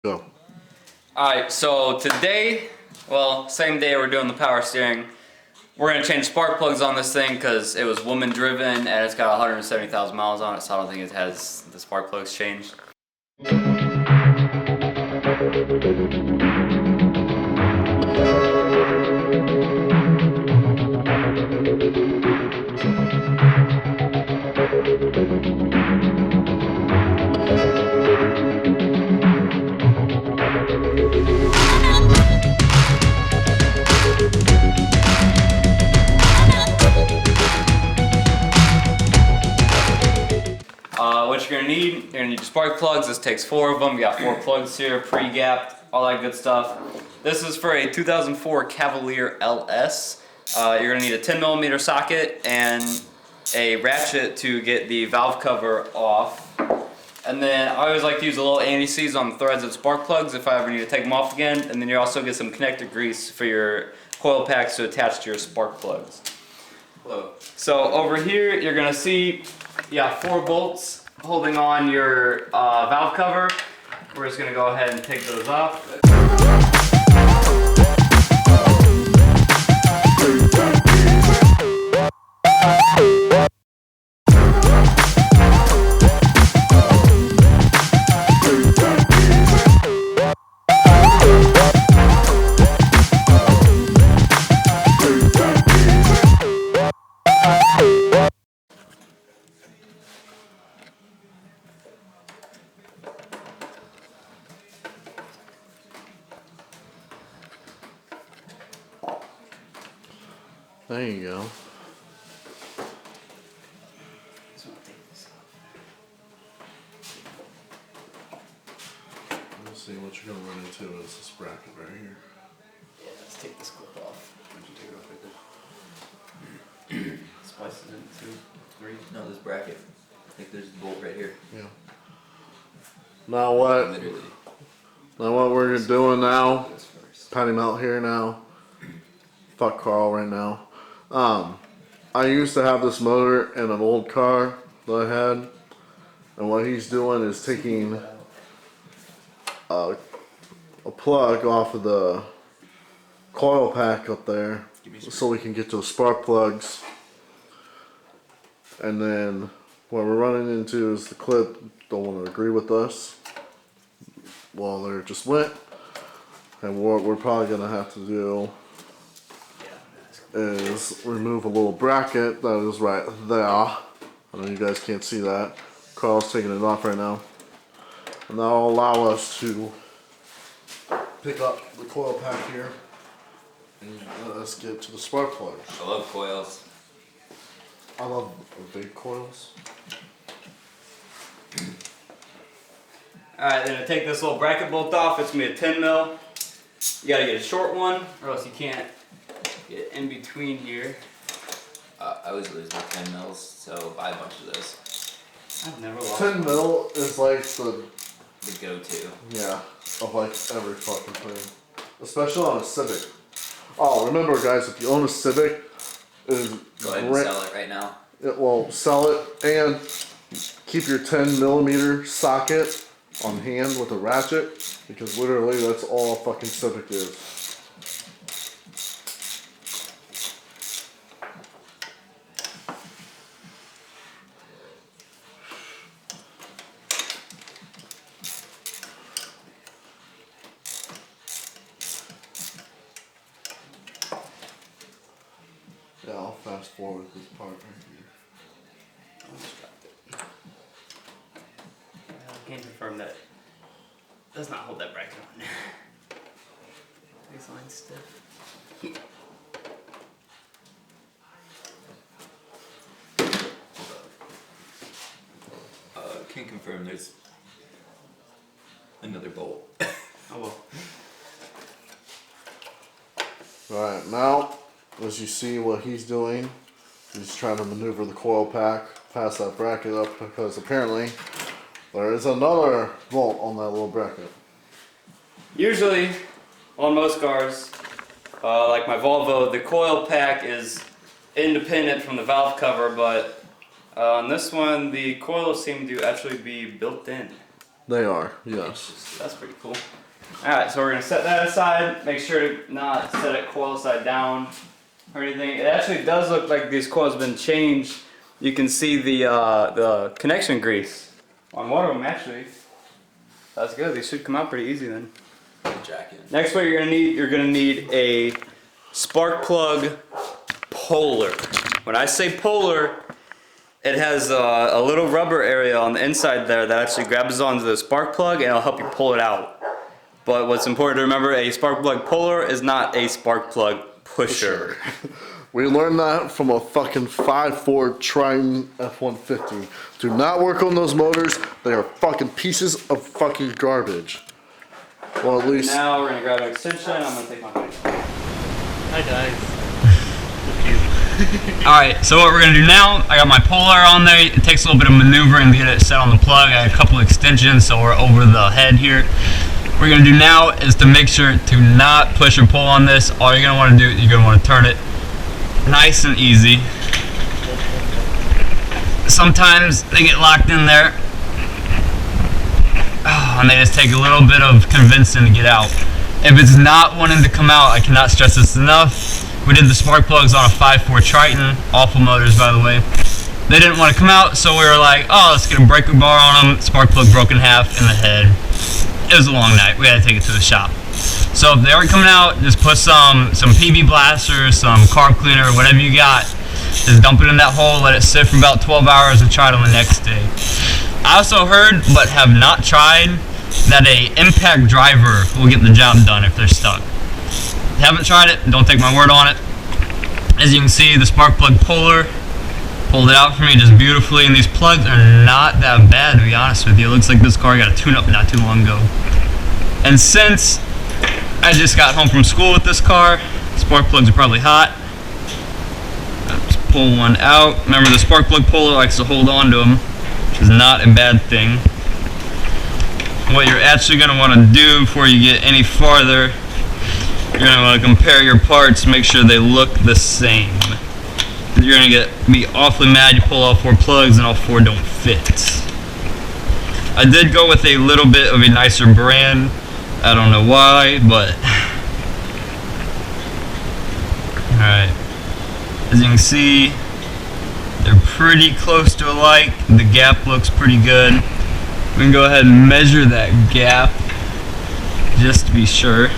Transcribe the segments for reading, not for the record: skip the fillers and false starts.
Go. Alright, so today, well, same day we're doing the power steering. We're going to change spark plugs on this thing because it was woman driven and it's got 170,000 miles on it, so I don't think it has the spark plugs changed. What you're gonna need spark plugs. This takes 4 of them. You got 4 plugs here, pre-gapped, all that good stuff. This is for a 2004 Cavalier LS. You're gonna need a 10mm socket and a ratchet to get the valve cover off. And then I always like to use a little anti-seize on the threads of spark plugs if I ever need to take them off again. And then you also get some connector grease for your coil packs to attach to your spark plugs. Hello. So over here you're gonna see 4 bolts holding on your valve cover. We're just gonna go ahead and take those off. There you go. Let's see what you're gonna run into is this bracket right here. Yeah, let's take this clip off. Why'd you take it off right there? Splice it in 2, 3. No, this bracket. I think there's a bolt right here. Yeah. Now what? Literally. Now what we're doing now? This first. Patty him out here now. Fuck Carl right now. I used to have this motor in an old car that I had, and what he's doing is taking a plug off of the coil pack up there so we can get those spark plugs. And then what we're running into is the clip don't want to agree with us. Well, they're just wet, and what we're probably gonna have to do is remove a little bracket that is right there. I know you guys can't see that. Carl's taking it off right now. And that'll allow us to pick up the coil pack here and let us get to the spark plugs. I love coils. I love the big coils. Alright, then to take this little bracket bolt off, it's gonna be a 10mm. You gotta get a short one, or else you can't get in between here. I always lose my 10 mils, so buy a bunch of those. I've never lost 10 mil is like the go-to. yeah of like every fucking thing, especially on a Civic. Oh, remember guys, if you own a Civic, is Go ahead and sell it right now. It will sell it and keep your 10mm socket on hand with a ratchet, because literally that's all a fucking Civic is. Yeah, I'll fast forward this part right here. I can confirm that it does not hold that bracket on. These lines stiff. Can confirm there's another bolt. Oh well. Alright, now, as you see what he's doing, he's trying to maneuver the coil pack past that bracket up, because apparently there is another bolt on that little bracket. Usually, on most cars, like my Volvo, the coil pack is independent from the valve cover, but on this one, the coils seem to actually be built in. They are, yes. That's pretty cool. Alright, so we're going to set that aside. Make sure to not set it coil side down or anything. It actually does look like these coils have been changed. You can see the connection grease on one of them actually. That's good. These should come out pretty easy then. Jacket. Next, what you're gonna need a spark plug puller. When I say puller, it has a little rubber area on the inside there that actually grabs onto the spark plug and it'll help you pull it out. But what's important to remember, a spark plug puller is not a spark plug pusher. We learned that from a fucking 5.4 Triton F-150. Do not work on those motors. They are fucking pieces of fucking garbage. Well, at least. Now we're gonna grab an extension. I'm gonna take my phone. Hi guys. Alright, so what we're gonna do now, I got my puller on there. It takes a little bit of maneuvering to get it set on the plug. I got a couple extensions, so we're over the head here. What we're gonna do now is to make sure to not push or pull on this. All you're gonna wanna do, you're gonna wanna turn it nice and easy. Sometimes they get locked in there. And they just take a little bit of convincing to get out. If it's not wanting to come out, I cannot stress this enough. We did the spark plugs on a 5.4 Triton, awful motors by the way. They didn't want to come out, so we were like, oh, let's get a breaker bar on them. Spark plug broke in half in the head. It was a long night. We had to take it to the shop. So if they aren't coming out, just put some PB blaster, some carb cleaner, whatever you got. Just dump it in that hole, let it sit for about 12 hours and try it on the next day. I also heard, but have not tried, that a impact driver will get the job done if they're stuck. Haven't tried it, don't take my word on it. As you can see, the spark plug puller pulled it out for me just beautifully, and these plugs are not that bad, to be honest with you. It looks like this car got a tune-up not too long ago. And since I just got home from school with this car, spark plugs are probably hot. Let's pull one out. Remember, the spark plug puller likes to hold on to them, which is not a bad thing. What you're actually going to want to do before you get any farther, you're going to want to compare your parts, make sure they look the same. You're going to be awfully mad you pull all 4 plugs and all 4 don't fit. I did go with a little bit of a nicer brand. I don't know why, but alright. As you can see, they're pretty close to alike. The gap looks pretty good. We can go ahead and measure that gap just to be sure.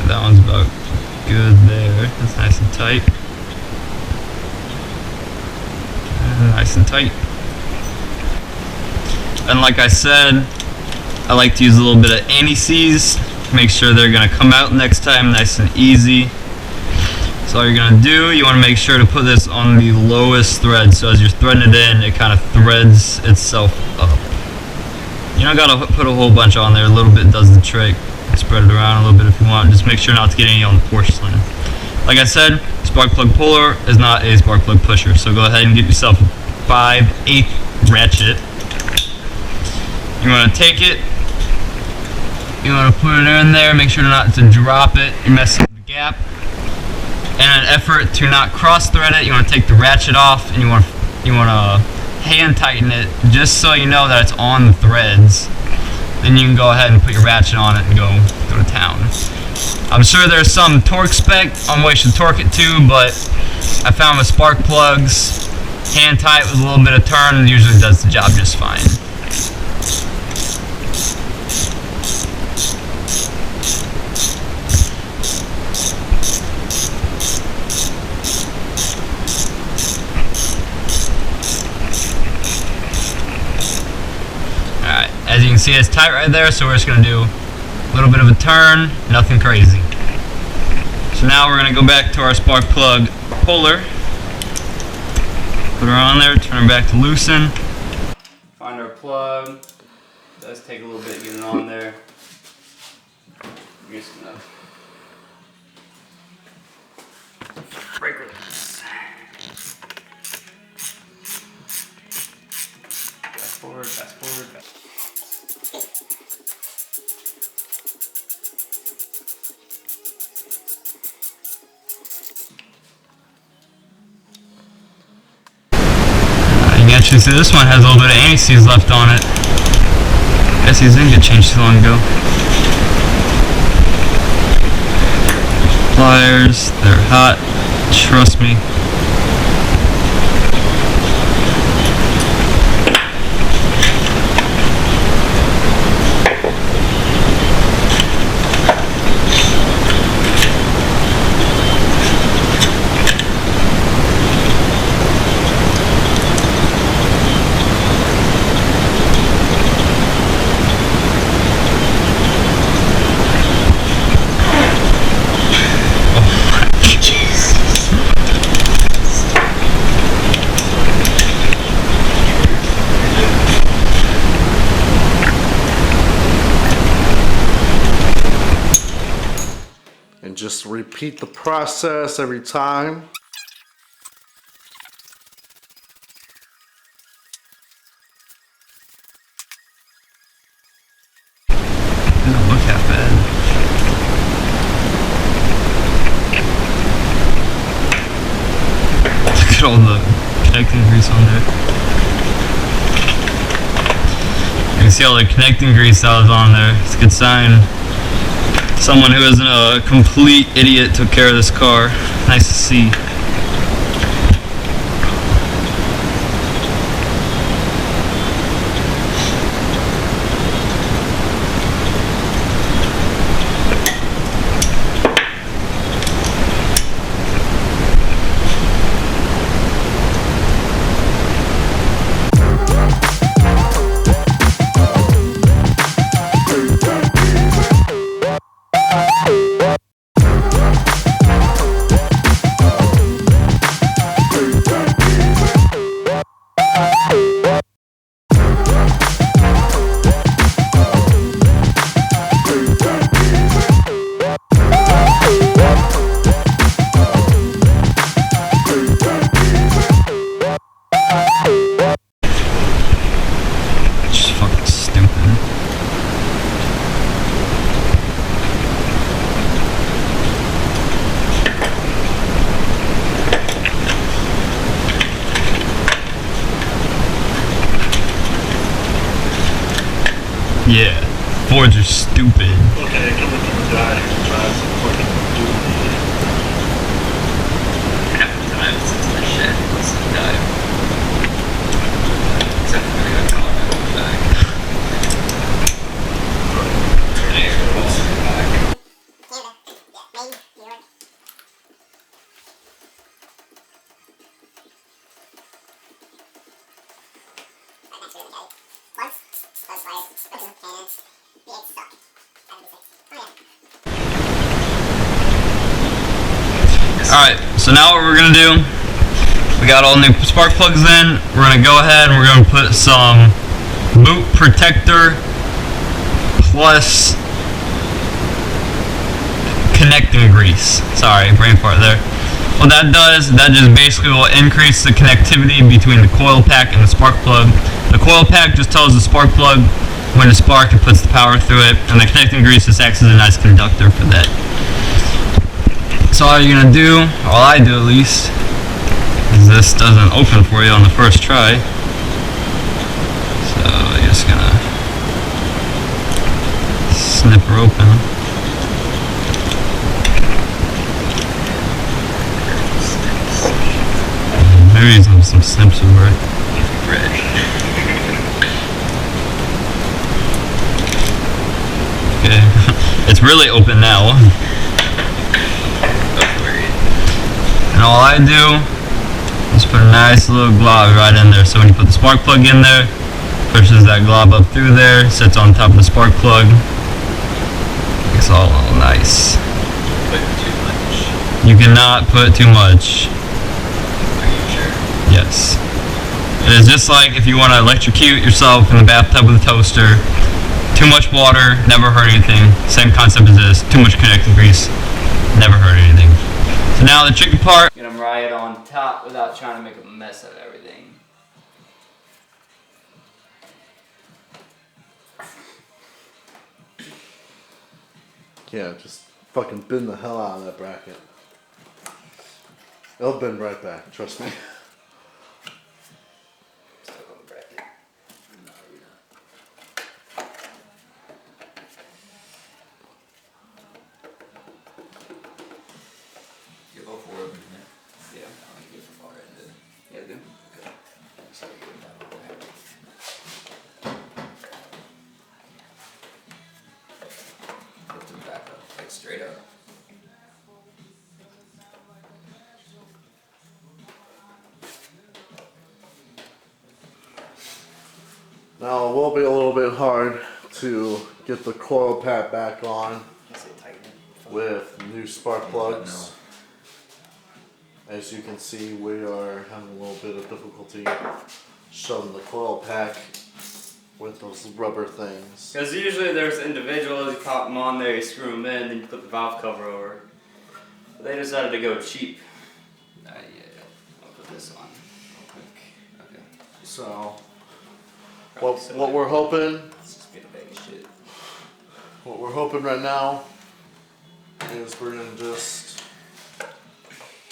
That one's about good there. That's nice and tight. Nice and tight. And like I said, I like to use a little bit of anti-seize. Make sure they're going to come out next time nice and easy. So all you're going to do, you want to make sure to put this on the lowest thread. So as you're threading it in, it kind of threads itself up. You don't got to put a whole bunch on there. A little bit does the trick. Spread it around a little bit if you want. Just make sure not to get any on the porcelain. Like I said, spark plug puller is not a spark plug pusher. So go ahead and get yourself a 5/8 ratchet. You want to take it. You want to put it in there. Make sure not to drop it. You're messing with the gap. In an effort to not cross thread it, you want to take the ratchet off and you want to hand tighten it just so you know that it's on the threads. Then you can go ahead and put your ratchet on it and go to town. I'm sure there's some torque spec on what you should torque it to, but I found with spark plugs, hand tight with a little bit of turn usually does the job just fine. As you can see, it's tight right there, so we're just going to do a little bit of a turn, nothing crazy. So now we're going to go back to our spark plug puller. Put her on there, turn her back to loosen. Find our plug. It does take a little bit to get it on there. I'm just going to break her loose. Fast forward, fast forward, fast forward. Actually, see, this one has a little bit of anti-seize left on it. Guess these didn't get changed too long ago. Pliers, they're hot. Trust me. And just repeat the process every time. Doesn't look that bad. Look at all the connecting grease on there. You can see all the connecting grease that was on there. It's a good sign. Someone who isn't a complete idiot took care of this car. Nice to see. Just fucking stupid. Yeah, Fords are stupid. Okay, coming from a guy who drives a fucking dude. half the time it's in the shed, it's the dive. Except for the collar on the back. Tires are all in the back. Alright, so now what we're gonna do, we got all new spark plugs in, we're gonna go ahead and we're gonna put some boot protector plus connecting grease. Sorry, brain fart there. What that does, that just basically will increase the connectivity between the coil pack and the spark plug. The coil pack just tells the spark plug when to spark, it puts the power through it, and the connecting grease just acts as a nice conductor for that. So all you're gonna do, all I do at least, is this doesn't open for you on the first try. So you're just gonna snip her open. Maybe some snips over it. Okay, it's really open now. And all I do is put a nice little glob right in there. So when you put the spark plug in there, pushes that glob up through there, sits on top of the spark plug. It's all nice. Put too much. You cannot put too much. Are you sure? Yes. It is just like if you want to electrocute yourself in the bathtub with a toaster. Too much water, never hurt anything. Same concept as this. Too much connecting grease, never hurt anything. So now the tricky part. Get them right on top without trying to make a mess of everything. Yeah, just fucking bend the hell out of that bracket. It'll bend right back, trust me. straight up. Now it will be a little bit hard to get the coil pad back on with new spark plugs. As you can see, we are having a little bit of difficulty shoving the coil pack with those rubber things. Because usually there's individuals, you pop them on there, you screw them in, then you put the valve cover over. But they decided to go cheap. Yeah. I'll put this on real quick. Okay. So, what we're hoping, Let's just get a bag of shit. what we're hoping right now is we're gonna just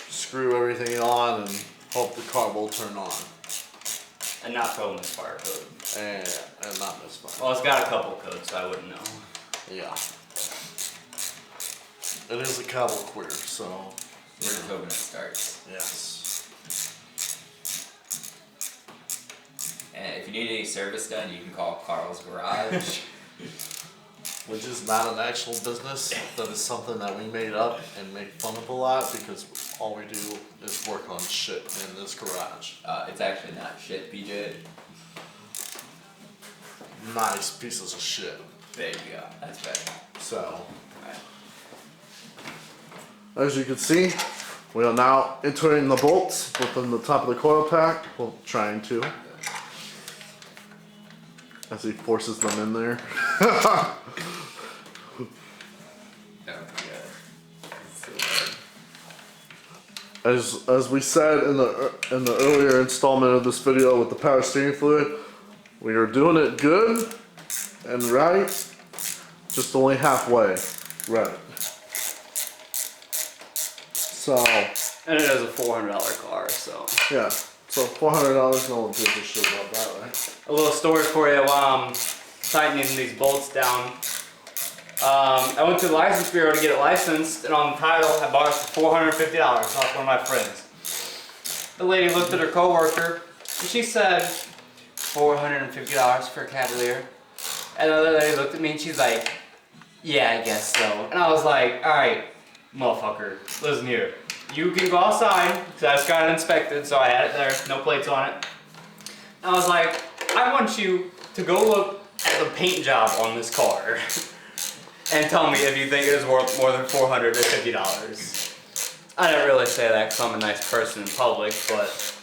screw everything on and hope the car will turn on. And not throw in this fire code. And not miss fire. Well, it's got a couple codes, so I wouldn't know. Yeah. It is a Cavalier, so We're just hoping it starts. yes. And if you need any service done, you can call Carl's Garage. Which is not an actual business. That is something that we made up and make fun of a lot because all we do is work on shit in this garage. It's actually not shit, PJ. Nice pieces of shit. There you go. That's better. So, Alright. as you can see, we are now entering the bolts within the top of the coil pack. Well, trying to. As he forces them in there. Oh my god. So As we said in the earlier installment of this video with the power steering fluid, we are doing it good and right, just only halfway right. So And it is a $400 car, so. yeah, so $400, no one gives a shit about that, right? A little story for you while I'm tightening these bolts down. I went to the license bureau to get it licensed, and on the title I bought it for $450 off one of my friends. The lady looked at her coworker, and she said, $450 for a Cavalier. And the other lady looked at me and she's like, yeah, I guess so. And I was like, alright, motherfucker, listen here. You can go outside, because I just got it inspected, so I had it there, no plates on it. And I was like, I want you to go look at the paint job on this car and tell me if you think it is worth more than $450. I didn't really say that because I'm a nice person in public, but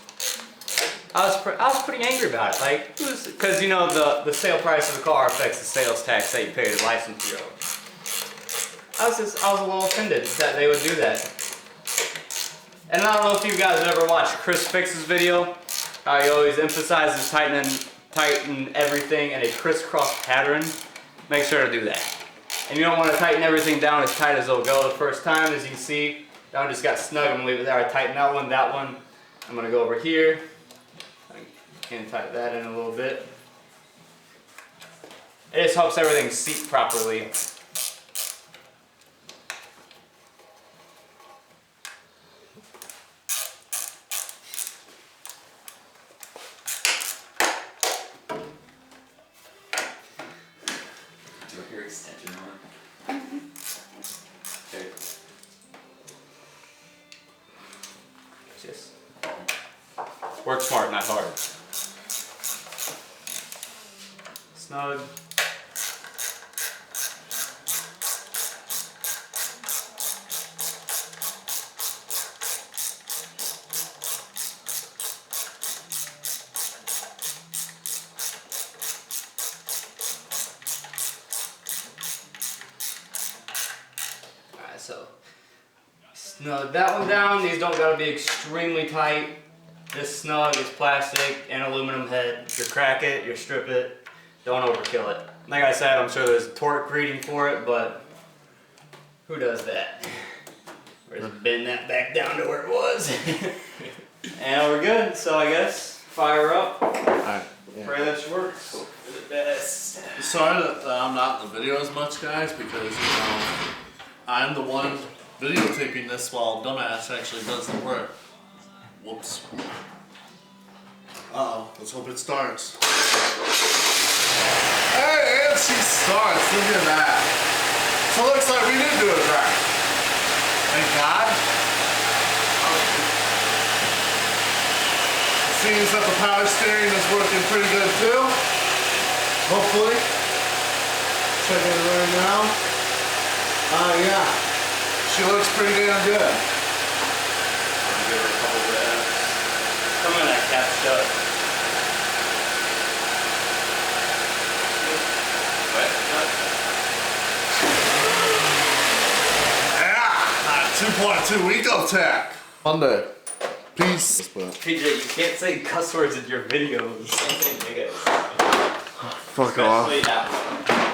I was pretty angry about it. Like, because you know the sale price of the car affects the sales tax that you pay to the license bureau. I was a little offended that they would do that. And I don't know if you guys have ever watched Chris Fix's video, how he always emphasizes tighten everything in a crisscross pattern. Make sure to do that. And you don't want to tighten everything down as tight as it'll go the first time. As you can see, that one just got snug. I'm gonna leave it there. I tighten that one. I'm gonna go over here. I can tighten that in a little bit. It just helps everything seat properly. do your extension on. Okay. Just work smart, not hard. Snug. Alright, so snug that one down. These don't gotta be extremely tight. This snug is plastic and aluminum head. You crack it, you strip it, don't overkill it. Like I said, I'm sure there's a torque reading for it, but who does that? We're just bend that back down to where it was. And we're good, so I guess fire up. Alright. Pray that she works. For the best. Sorry that I'm not in the video as much, guys, because, I'm the one videotaping this while Dumbass actually does the work. Whoops. Uh-oh, let's hope it starts. Hey, and she starts, look at that. So it looks like we did do it Thank God. Seems that the power steering is working pretty good too. Hopefully. Checking it right now. Yeah. She looks pretty damn good. I'll give her a couple reps. Come on, that cap shut. Yeah! 2.2 Ecotech. Monday. Peace. PJ, you can't say cuss words in your videos. Fuck off. Especially that one.